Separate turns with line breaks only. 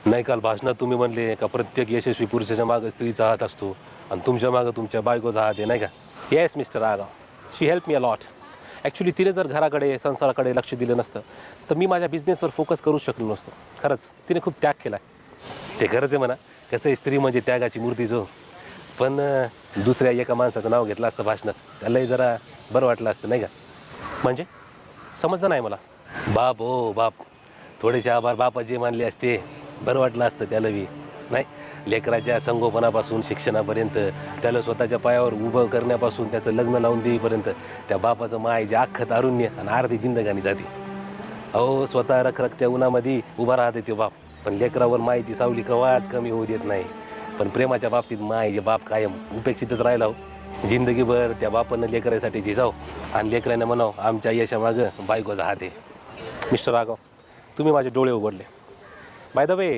नाही, काल भाषणात तुम्ही म्हणले का प्रत्येक यशस्वी पुरुषाच्या मागे स्त्रीचा हात असतो आणि तुमच्या मागं तुमच्या बायकोचा हात आहे, नाही का? येस मिस्टर आगाव, she help me a lot. Actually तिने जर घराकडे संसाराकडे लक्ष दिलं नसतं तर मी माझ्या बिझनेसवर फोकस करू शकलो नसतो. खरंच तिने खूप त्याग केला आहे. ते खरंच आहे म्हणा. कसं आहे, स्त्री म्हणजे त्यागाची मूर्ती जो. पण दुसऱ्या एका माणसाचं नाव घेतलं असतं भाषणात, त्यालाही जरा बरं वाटलं असतं, नाही का? म्हणजे समजलं नाही मला. बाप हो बाप, थोडेसे आभार बापाचे मानले असते, बरं वाटलं असतं त्याला बी. नाही, लेकराच्या संगोपनापासून शिक्षणापर्यंत, त्याला स्वतःच्या पायावर उभं करण्यापासून त्याचं लग्न लावून देईपर्यंत त्या बापाचं मायचे अख्खं तारुण्य आणि अर्धी जिंदगानी जाते. अहो, स्वतः रखरखत्या उन्हामध्ये उभा राहते तो बाप, पण लेकरावर मायेची सावली कवाच कमी होऊ देत नाही. पण प्रेमाच्या बाबतीत मायेचे बाप कायम उपेक्षितच राहिला हो. जिंदगीभर त्या बापानं लेकरासाठी झिजाव आणि लेकरानं म्हणाव आमच्या यशामागं बायकोचा हात आहे. मिस्टर राघव, तुम्ही माझे डोळे उघडले. By the way,